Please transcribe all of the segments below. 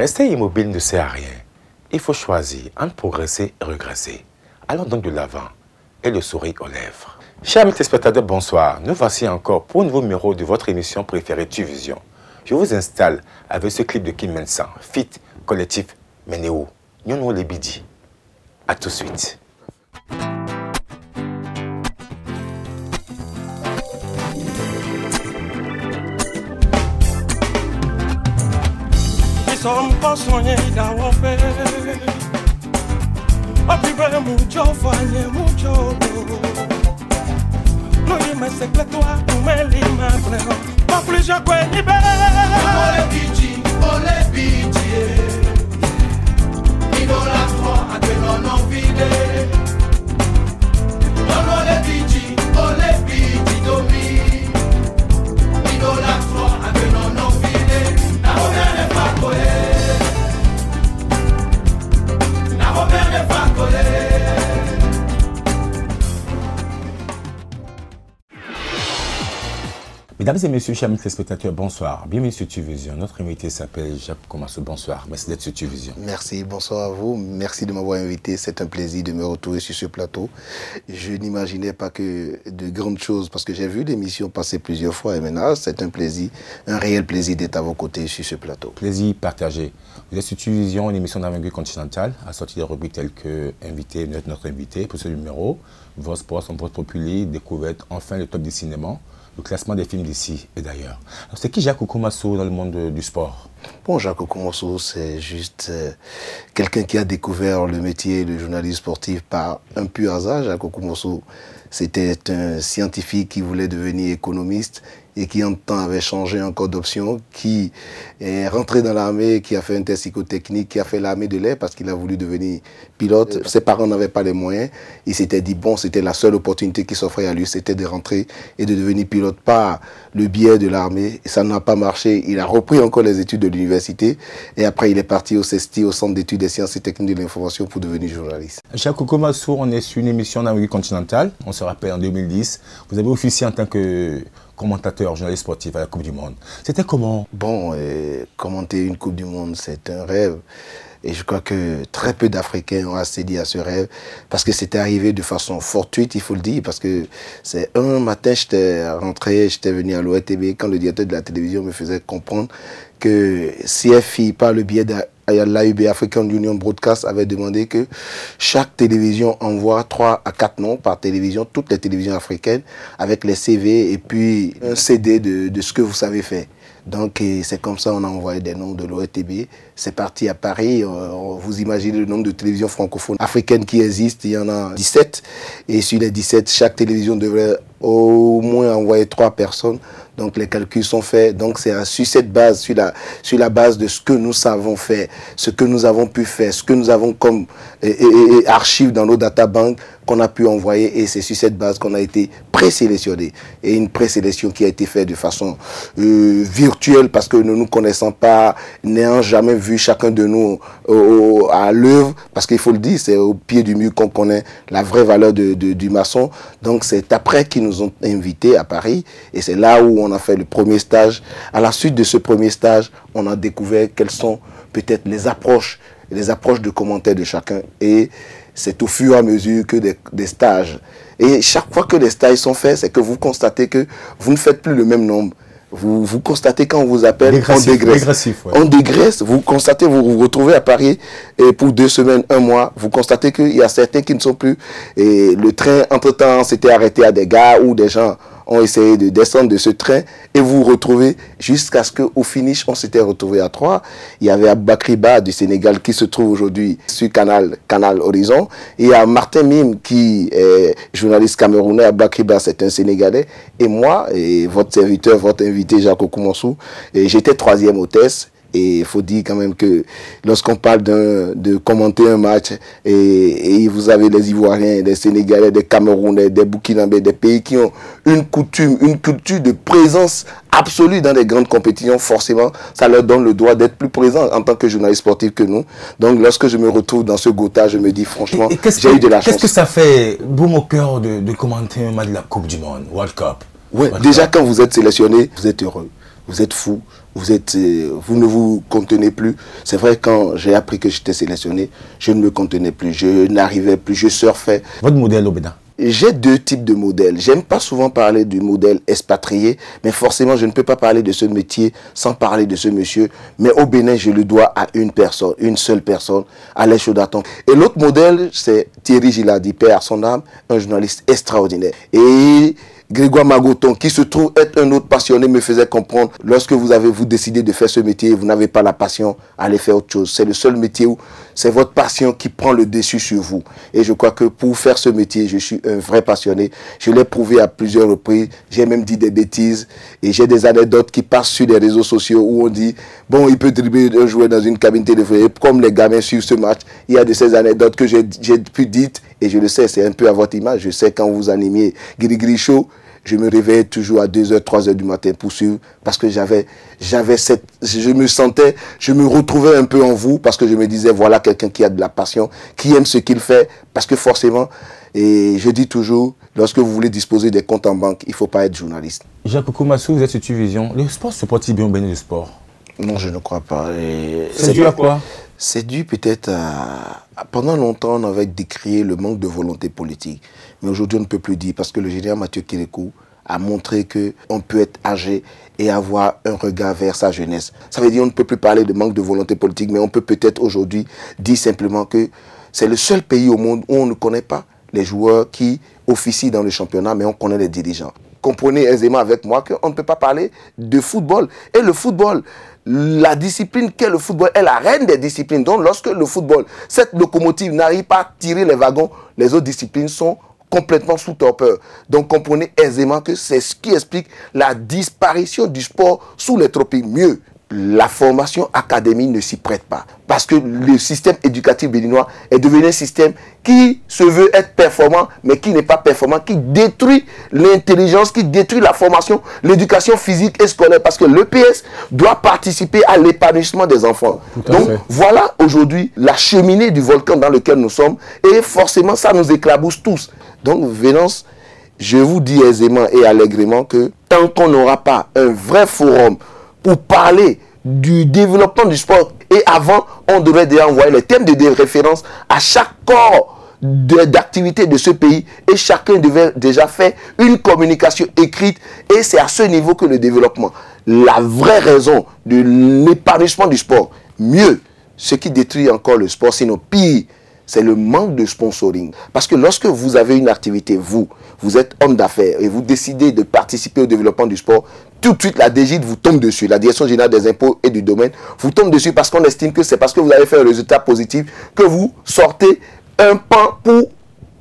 Rester immobile ne sert à rien. Il faut choisir entre progresser et regresser. Allons donc de l'avant et le sourire aux lèvres. Chers amis téléspectateurs, bonsoir. Nous voici encore pour un nouveau numéro de votre émission préférée TuVision. Je vous installe avec ce clip de Kim Mensan, Fit Collectif Meneo, Nyono Lebidi. A tout de suite. No dime secreto a tu me lima pleno Pa plusieurs coins libérés Ole bici Idolatoire a que l'on en vide Ole bici domi Idolatoire a que l'on en vide La Robert n'est pas collée La Robert n'est pas collée. Mesdames et messieurs, chers amis téléspectateurs, bonsoir. Bienvenue sur TuVision. Notre invité s'appelle Jacques Koumassou. Bonsoir. Merci d'être sur TuVision. Merci, bonsoir à vous. Merci de m'avoir invité. C'est un plaisir de me retrouver sur ce plateau. Je n'imaginais pas que de grandes choses, parce que j'ai vu l'émission passer plusieurs fois et maintenant, c'est un plaisir, un réel plaisir d'être à vos côtés sur ce plateau. Plaisir partagé. Vous êtes sur TuVision, une émission d'envergure continentale, à sortir des rubriques telles que invité, notre invité. Pour ce numéro, vos sports sont votre populaire, découverte, enfin le top du cinéma. Le classement des films d'ici et d'ailleurs. C'est qui Jacques Koumassou dans le monde du sport? Bon, Jacques Koumassou, c'est juste quelqu'un qui a découvert le métier de journaliste sportif par un pur hasard. Jacques Koumassou, c'était un scientifique qui voulait devenir économiste et qui en temps avait changé encore d'option, qui est rentré dans l'armée, qui a fait un test psychotechnique, qui a fait l'armée de l'air parce qu'il a voulu devenir pilote. Ses parents n'avaient pas les moyens. Il s'était dit, bon, c'était la seule opportunité qui s'offrait à lui, c'était de rentrer et de devenir pilote par le biais de l'armée. Et ça n'a pas marché. Il a repris encore les études de l'université et après il est parti au CESTI, au Centre d'études des sciences et techniques de l'information pour devenir journaliste. Jacques Koumassou, on est sur une émission d'envergure continentale. On se rappelle en 2010. Vous avez officié en tant que commentateur, journaliste sportif à la Coupe du Monde. C'était comment? Bon, commenter une Coupe du Monde, c'est un rêve. Et je crois que très peu d'Africains ont accédé à ce rêve parce que c'était arrivé de façon fortuite, il faut le dire, parce que c'est un matin, j'étais rentré, j'étais venu à l'ORTB quand le directeur de la télévision me faisait comprendre que CFI, par le biais de l'AUB, African Union Broadcast, avait demandé que chaque télévision envoie 3 à 4 noms par télévision, toutes les télévisions africaines, avec les CV et puis un CD de ce que vous savez faire. Donc c'est comme ça qu'on a envoyé des noms de l'ORTB. C'est parti à Paris. Vous imaginez le nombre de télévisions francophones africaines qui existent. Il y en a 17. Et sur les 17, chaque télévision devrait au moins envoyer 3 personnes. Donc les calculs sont faits. Donc c'est sur cette base, sur la base de ce que nous savons faire, ce que nous avons pu faire, ce que nous avons comme archives dans nos databanks qu'on a pu envoyer. Et c'est sur cette base qu'on a été présélectionné. Et une présélection qui a été faite de façon virtuelle parce que nous ne nous connaissons pas, n'ayant jamais vu chacun de nous à l'œuvre. Parce qu'il faut le dire, c'est au pied du mur qu'on connaît la vraie valeur du maçon. Donc c'est après qu'ils nous ont invités à Paris. Et c'est là où on a fait le premier stage. À la suite de ce premier stage, on a découvert quelles sont peut-être les approches de commentaires de chacun. Et c'est au fur et à mesure que des stages. Et chaque fois que les stages sont faits, c'est que vous constatez que vous ne faites plus le même nombre. Vous constatez quand on vous appelle, on dégraisse. Ouais. On dégraisse, vous constatez, vous vous retrouvez à Paris et pour 2 semaines, 1 mois, vous constatez qu'il y a certains qui ne sont plus. Et le train, entre-temps, s'était arrêté à des gares où des gens ont essayé de descendre de ce train et vous vous retrouvez jusqu'à ce qu'au finish, on s'était retrouvé à 3. Il y avait Aboubakry Ba du Sénégal qui se trouve aujourd'hui sur Canal Horizon. Et il y a Martin Mime qui est journaliste camerounais. Aboubakry Ba, c'est un Sénégalais. Et moi, et votre serviteur, votre invité Jacques Koumassou, j'étais 3e hôtesse. Et il faut dire quand même que lorsqu'on parle de commenter un match, et vous avez les Ivoiriens, des Sénégalais, des Camerounais, des Burkinabés, des pays qui ont une coutume, une culture de présence absolue dans les grandes compétitions, forcément, ça leur donne le droit d'être plus présents en tant que journaliste sportif que nous. Donc, lorsque je me retrouve dans ce Gotha, je me dis franchement, j'ai eu de la chance. Qu'est-ce que ça fait, boum au cœur, de commenter un match de la Coupe du Monde, World Cup? Ouais, déjà, quand vous êtes sélectionné, vous êtes heureux. vous êtes fou, vous ne vous contenez plus. C'est vrai, quand j'ai appris que j'étais sélectionné, je ne me contenais plus, je n'arrivais plus, je surfais. Votre modèle au Bénin? J'ai deux types de modèles. J'aime pas souvent parler du modèle expatrié, mais forcément, je ne peux pas parler de ce métier sans parler de ce monsieur. Mais au Bénin, je le dois à une personne, une seule personne, Alain Chaudaton. Et l'autre modèle, c'est Thierry Giladi, père à son âme, un journaliste extraordinaire. Et Grégoire Magoton, qui se trouve être un autre passionné, me faisait comprendre, lorsque vous décidé de faire ce métier, vous n'avez pas la passion, allez faire autre chose. C'est le seul métier où c'est votre passion qui prend le dessus sur vous. Et je crois que pour faire ce métier, je suis un vrai passionné. Je l'ai prouvé à plusieurs reprises. J'ai même dit des bêtises. Et j'ai des anecdotes qui passent sur les réseaux sociaux où on dit, bon, il peut dribbler un joueur dans une cabine téléphonique. Comme les gamins suivent ce match, il y a de ces anecdotes que j'ai pu dire. Et je le sais, c'est un peu à votre image. Je sais quand vous animiez Gris Show, je me réveillais toujours à 2h, 3h du matin pour suivre, parce que je me retrouvais un peu en vous, parce que je me disais, voilà quelqu'un qui a de la passion, qui aime ce qu'il fait, parce que forcément, et je dis toujours, lorsque vous voulez disposer des comptes en banque, il ne faut pas être journaliste. Jacques Okomassou, vous êtes sur Vision. Le sport se porte-t-il bien au Bénin, le sport? Non, je ne crois pas. C'est dû à quoi? C'est dû peut-être à... Pendant longtemps, on avait décrié le manque de volonté politique. Mais aujourd'hui, on ne peut plus dire, parce que le général Mathieu Kérékou a montré qu'on peut être âgé et avoir un regard vers sa jeunesse. Ça veut dire qu'on ne peut plus parler de manque de volonté politique, mais on peut peut-être aujourd'hui dire simplement que c'est le seul pays au monde où on ne connaît pas les joueurs qui officient dans le championnat, mais on connaît les dirigeants. Comprenez aisément avec moi qu'on ne peut pas parler de football. Et le football, la discipline qu'est le football est la reine des disciplines. Donc lorsque le football, cette locomotive n'arrive pas à tirer les wagons, les autres disciplines sont complètement sous torpeur. Donc comprenez aisément que c'est ce qui explique la disparition du sport sous les tropiques. Mieux, la formation académique ne s'y prête pas. Parce que le système éducatif béninois est devenu un système qui se veut être performant, mais qui n'est pas performant, qui détruit l'intelligence, qui détruit la formation, l'éducation physique et scolaire. Parce que l'EPS doit participer à l'épanouissement des enfants. Donc voilà aujourd'hui la cheminée du volcan dans lequel nous sommes. Et forcément, ça nous éclabousse tous. Donc, Vénance, je vous dis aisément et allègrement que tant qu'on n'aura pas un vrai forum pour parler du développement du sport, et avant, on devrait déjà envoyer les thèmes de référence à chaque corps d'activité de ce pays, et chacun devait déjà faire une communication écrite, et c'est à ce niveau que le développement, la vraie raison de l'épanouissement du sport, mieux, ce qui détruit encore le sport, sinon pire, c'est le manque de sponsoring. Parce que lorsque vous avez une activité, vous êtes homme d'affaires et vous décidez de participer au développement du sport, tout de suite la DGID vous tombe dessus, la Direction Générale des Impôts et du Domaine vous tombe dessus parce qu'on estime que c'est parce que vous avez fait un résultat positif que vous sortez un pan pour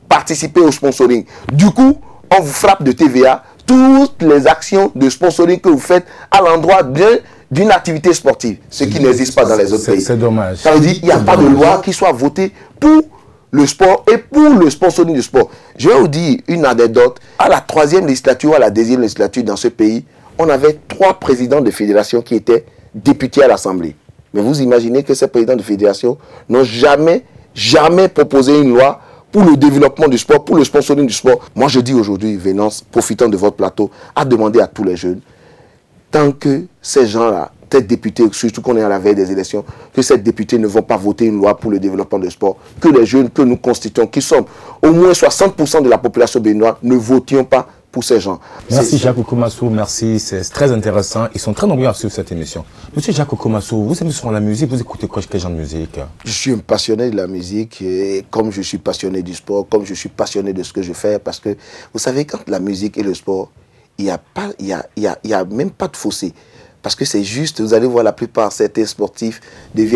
participer au sponsoring. Du coup, on vous frappe de TVA toutes les actions de sponsoring que vous faites à l'endroit d'une activité sportive, ce qui n'existe pas dans les autres pays. C'est dommage. Ça veut dire qu'il n'y a pas de loi qui soit votée pour le sport et pour le sponsoring du sport. Je vais vous dire une anecdote. À la 3e législature ou à la 2e législature dans ce pays, on avait 3 présidents de fédération qui étaient députés à l'Assemblée. Mais vous imaginez que ces présidents de fédération n'ont jamais proposé une loi pour le développement du sport, pour le sponsoring du sport. Moi, je dis aujourd'hui, Vénance, profitant de votre plateau, à demander à tous les jeunes, tant que ces gens-là, ces députés, surtout qu'on est à la veille des élections, que ces députés ne vont pas voter une loi pour le développement du sport, que les jeunes que nous constituons, qui sommes au moins 60% de la population béninoise, ne votions pas pour ces gens. Merci Jacques Okomassou, merci, c'est très intéressant. Ils sont très nombreux à suivre cette émission. Monsieur Jacques Okomassou, vous aimez souvent la musique, vous écoutez quel genre de musique? Je suis un passionné de la musique, et comme je suis passionné du sport, comme je suis passionné de ce que je fais, parce que vous savez, quand la musique et le sport, il n'y a même pas de fossé. Parce que c'est juste, vous allez voir la plupart, certains sportifs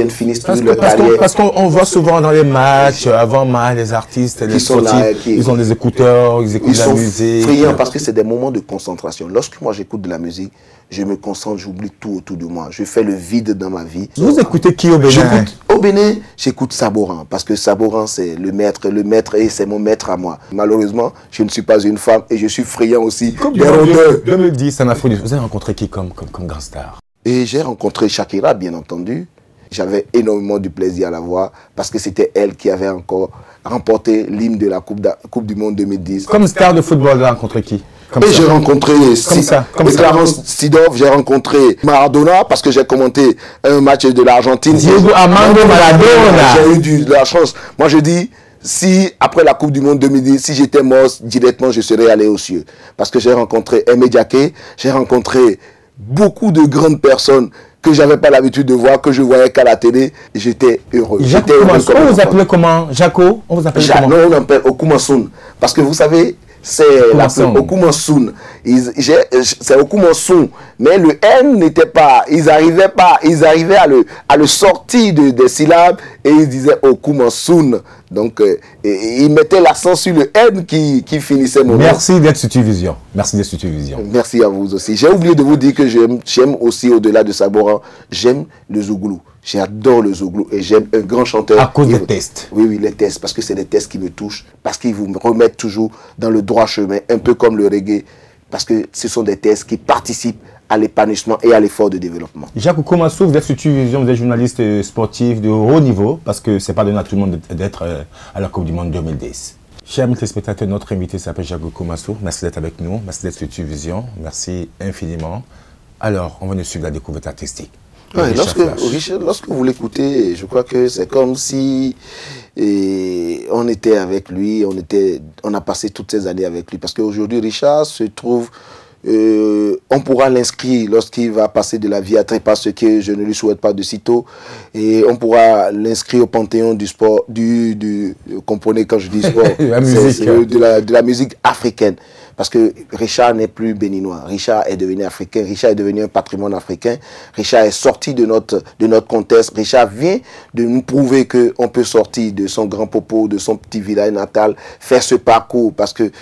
finissent toute leur carrière. Parce qu'on voit souvent dans les matchs, avant-match, les artistes, les sportifs, ils ont des écouteurs, ils écoutent de la musique. Ils sont friands parce que c'est des moments de concentration. Lorsque moi j'écoute de la musique, je me concentre, j'oublie tout autour de moi. Je fais le vide dans ma vie. Vous écoutez qui au Bénin? Au Bénin, j'écoute Saboran, parce que Saboran c'est le maître et c'est mon maître à moi. Malheureusement, je ne suis pas une femme et je suis friand aussi des rondeurs. 2010 en Afrique, vous avez rencontré qui comme grand star? Et j'ai rencontré Shakira, bien entendu. J'avais énormément de plaisir à la voir parce que c'était elle qui avait encore remporté l'hymne de la Coupe du Monde 2010. Comme star de football, vous avez rencontré qui? Et j'ai rencontré Clarence Seedorf, j'ai rencontré Maradona parce que j'ai commenté un match de l'Argentine. Diego Armando Maradona. J'ai eu de la chance. Moi je dis, si après la Coupe du Monde 2010, si j'étais mort directement, je serais allé aux cieux. Parce que j'ai rencontré Aimé Diaké, j'ai rencontré beaucoup de grandes personnes que j'avais pas l'habitude de voir, que je voyais qu'à la télé. J'étais heureux. On vous appelait comment? Jaco? On vous appelait comment? Non, on l'appelle Okumansoun. Parce que vous savez, c'est Okumansoun. C'est Okumansoun. Mais le N n'était pas. Ils arrivaient à le sortir des syllabes et ils disaient Okumansoun. Donc, ils mettaient l'accent sur le N qui finissait mon nom. Merci d'être sur Vision. Merci d'être sur Vision. Merci à vous aussi. J'ai oublié de vous dire que j'aime aussi, au-delà de Saboran, j'aime le Zouglou. J'adore le Zouglou et j'aime un grand chanteur. À cause des tests. Oui, les tests, parce que c'est des tests qui me touchent, parce qu'ils vous remettent toujours dans le droit chemin, un peu comme le reggae, parce que ce sont des tests qui participent à l'épanouissement et à l'effort de développement. Jacques Oukoummassou, vous êtes sur Vision, vous êtes journaliste sportif de haut niveau, parce que ce n'est pas donné à tout le monde d'être à la Coupe du Monde 2010. Chers amis téléspectateurs, notre invité s'appelle Jacques Oukoummassou. Merci d'être avec nous, merci d'être sur Vision, merci infiniment. Alors, on va nous suivre la découverte artistique. Ouais, lorsque vous l'écoutez, je crois que c'est comme si on était avec lui, on a passé toutes ces années avec lui. Parce qu'aujourd'hui, Richard se trouve, on pourra l'inscrire lorsqu'il va passer de la vie à trépas, ce que je ne lui souhaite pas de sitôt. Et on pourra l'inscrire au panthéon du sport, comprenez quand je dis sport, de la musique africaine. Parce que Richard n'est plus béninois. Richard est devenu africain. Richard est devenu un patrimoine africain. Richard est sorti de notre contexte. Richard vient de nous prouver qu'on peut sortir de son grand popo, de son petit village natal, faire ce parcours. Parce que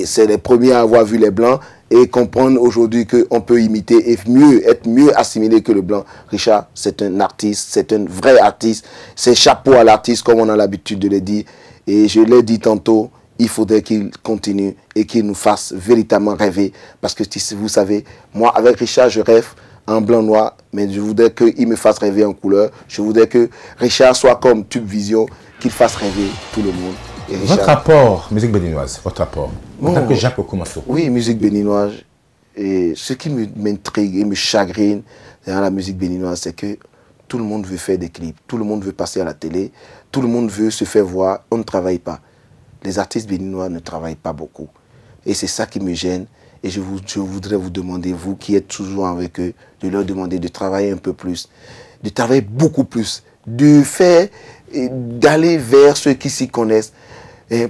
c'est les premiers à avoir vu les Blancs et comprendre aujourd'hui qu'on peut imiter et être mieux assimilé que le Blanc. Richard, c'est un artiste, c'est un vrai artiste. C'est chapeau à l'artiste, comme on a l'habitude de le dire. Et je l'ai dit tantôt, il faudrait qu'il continue et qu'il nous fasse véritablement rêver. Parce que vous savez, moi avec Richard, je rêve en blanc-noir, mais je voudrais qu'il me fasse rêver en couleur. Je voudrais que Richard soit comme Tube Vision, qu'il fasse rêver tout le monde. Et Richard, votre rapport, musique béninoise, votre rapport, en tant que Jacques Oukoummassou. Oui, musique béninoise. Et ce qui m'intrigue et me chagrine dans la musique béninoise, c'est que tout le monde veut faire des clips, tout le monde veut passer à la télé, tout le monde veut se faire voir, on ne travaille pas. Les artistes béninois ne travaillent pas beaucoup. Et c'est ça qui me gêne. Et je voudrais vous demander, vous qui êtes toujours avec eux, de leur demander de travailler un peu plus, de travailler beaucoup plus, d'aller vers ceux qui s'y connaissent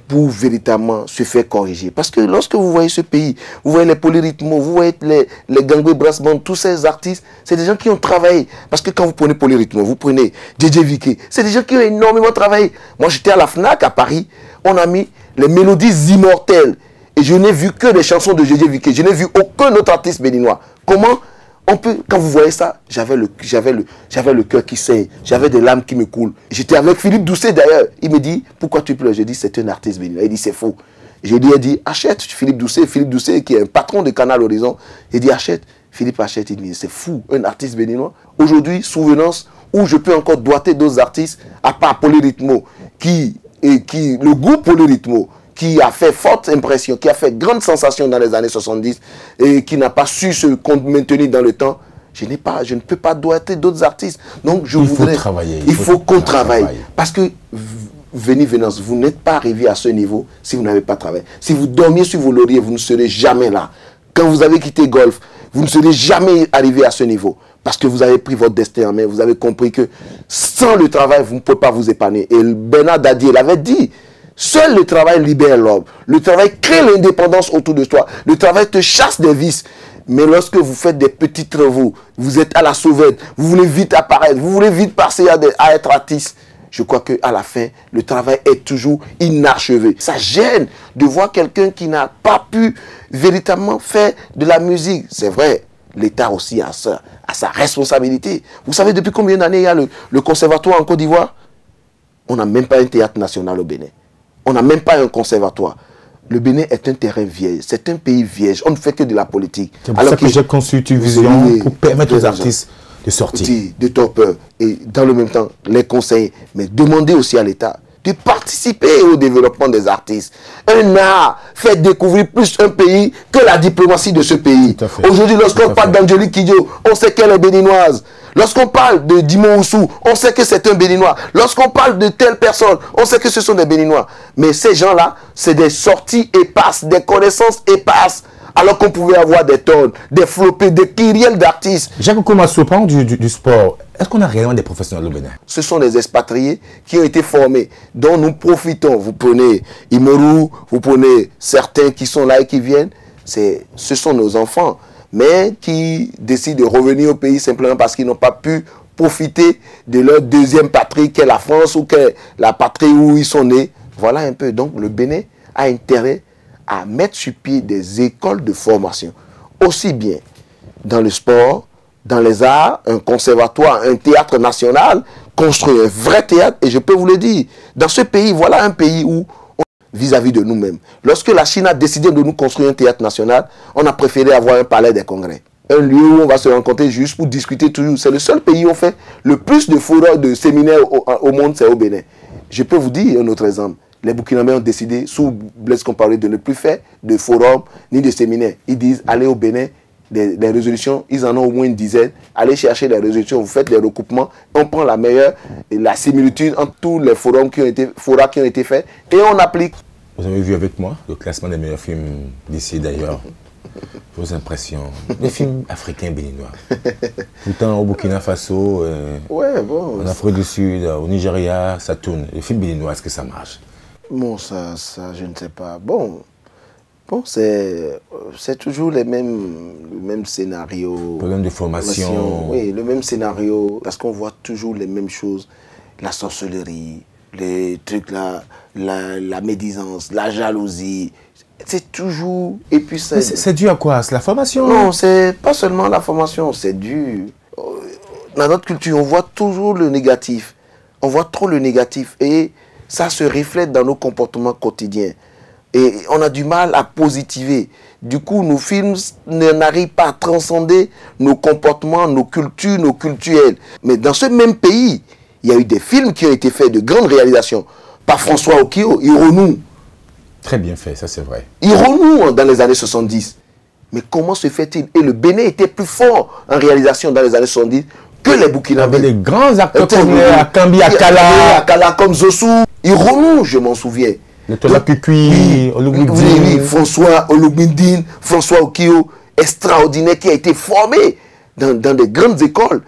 pour véritablement se faire corriger. Parce que lorsque vous voyez ce pays, vous voyez les Polyrythmos, vous voyez les Gangway Brass Band, tous ces artistes, c'est des gens qui ont travaillé. Parce que quand vous prenez Polyrythmos, vous prenez DJ Vicky, c'est des gens qui ont énormément travaillé. Moi, j'étais à la FNAC à Paris, on a mis les mélodies immortelles. Et je n'ai vu que des chansons de DJ Vicky. Je n'ai vu aucun autre artiste béninois. Comment on peut, quand vous voyez ça, j'avais le cœur qui saigne, j'avais des larmes qui me coulent. J'étais avec Philippe Doucet d'ailleurs. Il me dit, pourquoi tu pleures? Je dis, c'est un artiste béninois. Il dit, c'est faux. Je lui ai dit, achète Philippe Doucet. Philippe Doucet, qui est un patron de Canal Horizon. Il dit, achète. Philippe achète. Il dit, c'est fou, un artiste béninois. Aujourd'hui, Souvenance, où je peux encore doiter d'autres artistes, à part Polyrythmo, le groupe Polyrythmo, qui a fait forte impression, qui a fait grande sensation dans les années 70 et qui n'a pas su se maintenir dans le temps, je ne peux pas doiter d'autres artistes. Donc il faut qu'on travaille. Parce que, Venance, vous n'êtes pas arrivé à ce niveau si vous n'avez pas travaillé. Si vous dormiez sur vos lauriers, vous ne serez jamais là. Quand vous avez quitté Golf, vous ne serez jamais arrivé à ce niveau. Parce que vous avez pris votre destin en main, vous avez compris que sans le travail, vous ne pouvez pas vous épanouir. Et Bernard Dadier l'avait dit. Seul le travail libère l'homme. Le travail crée l'indépendance autour de toi. Le travail te chasse des vices. Mais lorsque vous faites des petits travaux, vous êtes à la sauvette, vous voulez vite apparaître, vous voulez vite passer à être artiste, je crois qu'à la fin, le travail est toujours inachevé. Ça gêne de voir quelqu'un qui n'a pas pu véritablement faire de la musique. C'est vrai, l'État aussi a sa responsabilité. Vous savez depuis combien d'années il y a le conservatoire en Côte d'Ivoire? On n'a même pas un théâtre national au Bénin. On n'a même pas un conservatoire. Le Bénin est un terrain vierge, c'est un pays vierge. On ne fait que de la politique. C'est pour ça que j'ai conçu une vision pour permettre aux artistes de sortir. De torpeur. Et dans le même temps, les conseils. Mais demandez aussi à l'État de participer au développement des artistes. Un art fait découvrir plus un pays que la diplomatie de ce pays. Aujourd'hui, lorsqu'on parle d'Angélique Kidjo, on sait qu'elle est béninoise. Lorsqu'on parle de Dimo Oussou, on sait que c'est un béninois. Lorsqu'on parle de telle personne, on sait que ce sont des béninois. Mais ces gens-là, c'est des sorties éparses, des connaissances éparses. Alors qu'on pouvait avoir des tonnes, des flopées, des kyriels d'artistes. Jacques Koumassou, parlons du sport. Est-ce qu'on a réellement des professionnels au Bénin? Ce sont des expatriés qui ont été formés, dont nous profitons. Vous prenez Imoru, vous prenez certains qui sont là et qui viennent. Ce sont nos enfants, mais qui décident de revenir au pays simplement parce qu'ils n'ont pas pu profiter de leur deuxième patrie, qu'est la France ou qu'est la patrie où ils sont nés. Voilà un peu. Donc le Bénin a intérêt à mettre sur pied des écoles de formation, aussi bien dans le sport, dans les arts, un conservatoire, un théâtre national, construire un vrai théâtre. Et je peux vous le dire, dans ce pays, voilà un pays où, vis-à-vis de nous-mêmes, lorsque la Chine a décidé de nous construire un théâtre national, on a préféré avoir un palais des congrès. Un lieu où on va se rencontrer juste pour discuter toujours. C'est le seul pays où on fait le plus de forums, de séminaires au monde, c'est au Bénin. Je peux vous dire un autre exemple. Les Burkinabés ont décidé, sous Blaise Compaoré, de ne plus faire de forums ni de séminaires. Ils disent, allez au Bénin, des résolutions, ils en ont au moins une dizaine. Allez chercher les résolutions, vous faites des recoupements. On prend la meilleure, la similitude entre tous les forums qui ont été faits et on applique. Vous avez vu avec moi le classement des meilleurs films d'ici d'ailleurs. Vos impressions, les films africains béninois. Pourtant au Burkina Faso, en Afrique du Sud, au Nigeria, ça tourne. Les films béninois, est-ce que ça marche? Bon, ça, je ne sais pas. Bon c'est toujours le même scénario. Problème de formation. Oui, le même scénario. Parce qu'on voit toujours les mêmes choses. La sorcellerie, les trucs là, la médisance, la jalousie. C'est toujours... Et puis c'est dû à quoi? C'est la formation? Non, c'est pas seulement la formation. C'est dû... Dans notre culture, on voit toujours le négatif. On voit trop le négatif. Et ça se reflète dans nos comportements quotidiens. Et on a du mal à positiver. Du coup, nos films n'arrivent pas à transcender nos comportements, nos cultures, nos cultuels. Mais dans ce même pays, il y a eu des films qui ont été faits de grandes réalisations. Par François Okio, Ironou. Très bien fait, ça c'est vrai. Ironou dans les années 70. Mais comment se fait-il? Et le Bénin était plus fort en réalisation dans les années 70 que les Burkinabés. Les grands acteurs comme Akambi Akala, comme Zossou. Ironou, je m'en souviens. Le Tola Pupui, oui, François Ologbindine, François Okio, extraordinaire, qui a été formé dans des grandes écoles.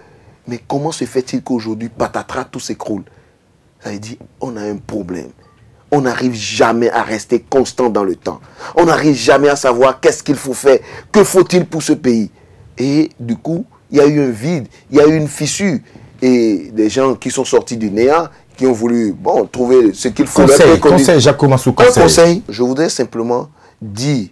Mais comment se fait-il qu'aujourd'hui, patatras, tout s'écroule? Ça veut dire, on a un problème. On n'arrive jamais à rester constant dans le temps. On n'arrive jamais à savoir qu'est-ce qu'il faut faire, que faut-il pour ce pays. Et du coup, il y a eu un vide, il y a eu une fissure. Et des gens qui sont sortis du néant, qui ont voulu trouver ce qu'il faut. Conseil, Jacques Koumassou, conseil. Je voudrais simplement dire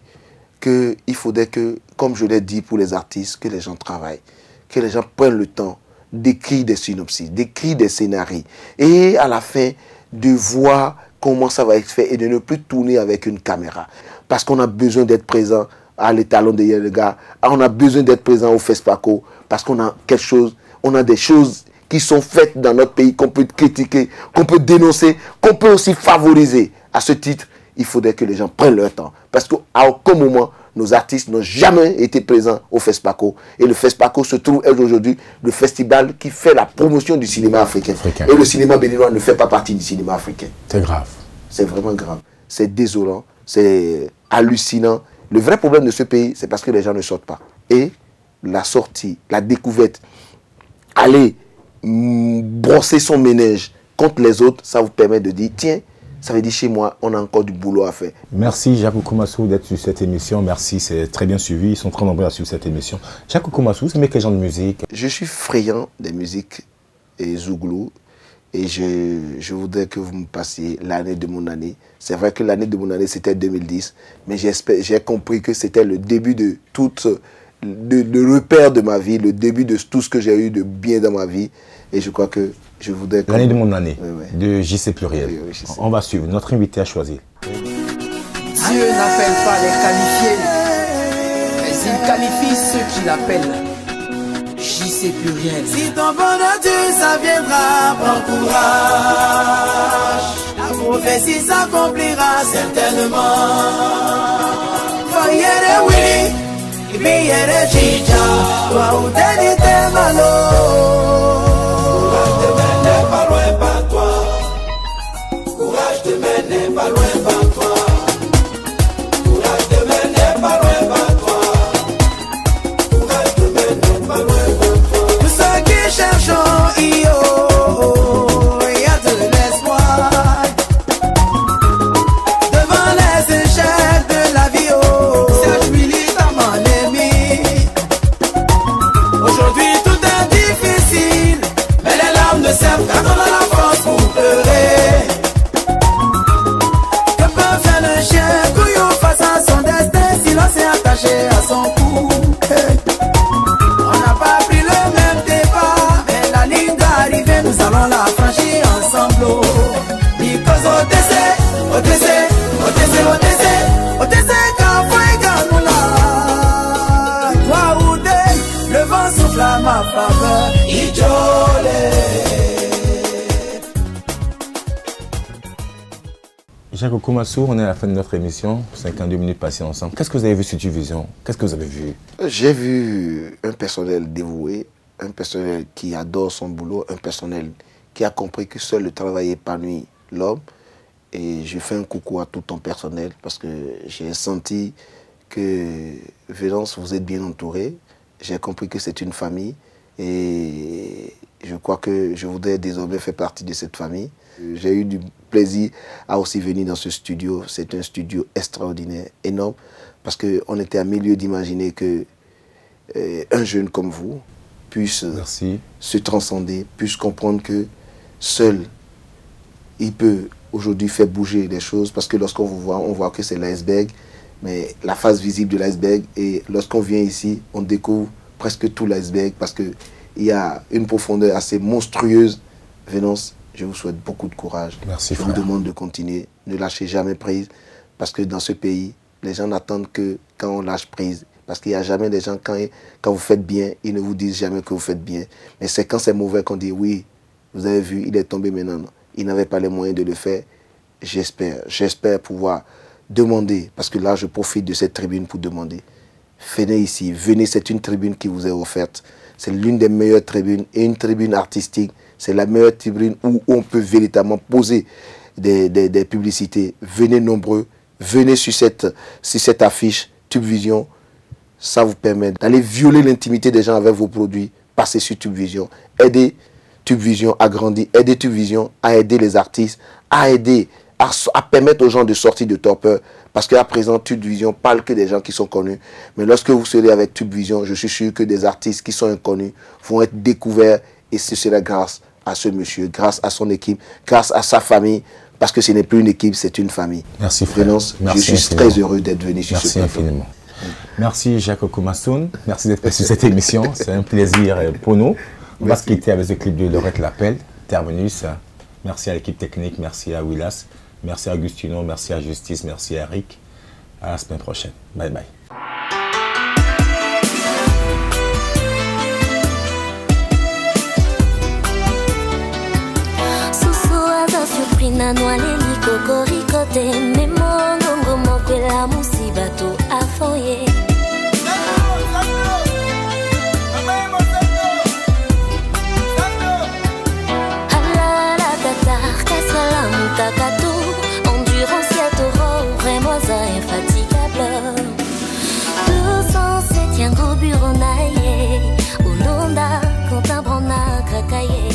qu'il faudrait que, comme je l'ai dit pour les artistes, que les gens travaillent, que les gens prennent le temps d'écrire des synopsis, d'écrire des scénarios. Et à la fin, de voir comment ça va être fait et de ne plus tourner avec une caméra. Parce qu'on a besoin d'être présent à l'étalon de Yelega, on a besoin d'être présent au FESPACO, parce qu'on a quelque chose, on a des choses qui sont faites dans notre pays, qu'on peut critiquer, qu'on peut dénoncer, qu'on peut aussi favoriser. À ce titre, il faudrait que les gens prennent leur temps. Parce qu'à aucun moment, nos artistes n'ont jamais été présents au FESPACO. Et le FESPACO se trouve être aujourd'hui le festival qui fait la promotion du cinéma africain. Et le cinéma béninois ne fait pas partie du cinéma africain. C'est grave. C'est vraiment grave. C'est désolant. C'est hallucinant. Le vrai problème de ce pays, c'est parce que les gens ne sortent pas. Et la sortie, la découverte, aller brosser son ménage contre les autres, ça vous permet de dire, tiens, ça veut dire chez moi, on a encore du boulot à faire. Merci Jacques Koumassou d'être sur cette émission. Merci, c'est très bien suivi. Ils sont très nombreux à suivre cette émission. Jacques Koumassou, vous aimez quel genre de musique? Je suis friand des musiques et zouglou. Et je voudrais que vous me passiez l'année de mon année. C'est vrai que l'année de mon année, c'était 2010. Mais j'ai compris que c'était le début de tout le repère de ma vie, le début de tout ce que j'ai eu de bien dans ma vie. Et je crois que je voudrais... L'année de mon année, de JC Pluriel. Oui, on va suivre. Notre invité a choisi. Dieu n'appelle pas les qualifiés, mais il qualifie ceux qui l'appellent. JC Pluriel. Si ton bonheur Dieu, ça viendra, prends courage. prophétie s'accomplira certainement. Foyere Willy, Ibiere Chicha, Waoudeni Temalo. Courage de mener pas loin par toi. Courage de mener pas loin par toi. Courage de mener pas loin par toi. Courage de mener pas loin par toi. Tous ceux qui cherchent Io. À son cou, hey. On n'a pas pris le même départ, mais la ligne d'arrivée, nous allons la franchir ensemble. Because OTC, OTC, OTC, OTC, OTC, Kafoïganoula. Toi ou deux, le vent souffle à ma faveur, Ijole. Jacques Okumassou, on est à la fin de notre émission, 52 minutes passées ensemble. Qu'est-ce que vous avez vu sur Tuvision? Qu'est-ce que vous avez vu? J'ai vu un personnel dévoué, un personnel qui adore son boulot, un personnel qui a compris que seul le travail épanouit l'homme. Et je fais un coucou à tout ton personnel parce que j'ai senti que Vénance, vous êtes bien entouré. J'ai compris que c'est une famille et je crois que je voudrais désormais faire partie de cette famille. J'ai eu du plaisir à aussi venir dans ce studio. C'est un studio extraordinaire, énorme, parce qu'on était à milieu d'imaginer que un jeune comme vous puisse se transcender, puisse comprendre que seul, il peut aujourd'hui faire bouger les choses, parce que lorsqu'on vous voit, on voit que c'est l'iceberg, mais la face visible de l'iceberg, et lorsqu'on vient ici, on découvre presque tout l'iceberg, parce qu'il y a une profondeur assez monstrueuse. Vénance, je vous souhaite beaucoup de courage. Merci, je vous demande de continuer. Ne lâchez jamais prise. Parce que dans ce pays, les gens n'attendent que quand on lâche prise. Parce qu'il n'y a jamais des gens, quand vous faites bien, ils ne vous disent jamais que vous faites bien. Mais c'est quand c'est mauvais qu'on dit oui, vous avez vu, il est tombé maintenant. Il n'avait pas les moyens de le faire. J'espère pouvoir demander, parce que là, je profite de cette tribune pour demander. Venez ici, venez, c'est une tribune qui vous est offerte. C'est l'une des meilleures tribunes et une tribune artistique. C'est la meilleure tribune où on peut véritablement poser des publicités. Venez nombreux, venez sur cette affiche TubeVision. Ça vous permet d'aller violer l'intimité des gens avec vos produits. Passez sur TubeVision. Aidez TubeVision à grandir. Aidez TubeVision à aider les artistes, à aider, à permettre aux gens de sortir de torpeur. Parce qu'à présent, TubeVision parle que des gens qui sont connus. Mais lorsque vous serez avec TubeVision, je suis sûr que des artistes qui sont inconnus vont être découverts. Et ce sera grâce à ce monsieur, grâce à son équipe, grâce à sa famille. Parce que ce n'est plus une équipe, c'est une famille. Merci frère. Vénance, merci je suis très heureux d'être venu sur ce plateau. Merci infiniment. Merci Jacques Okumassou. Merci d'être sur cette émission. C'est un plaisir pour nous. On va se quitter avec le clip de Laurette Lappel, Terminus. Merci à l'équipe technique, merci à Willas, merci à Agustino, merci à Justice, merci à Eric. À la semaine prochaine. Bye bye. Surprina noaleli kokorikote memongongo mokwela musibato afoye halala tatar kasala mukakatu endurance ya toro vraiment infatigable 207 yango bureau na ye olonda konta brana krakaye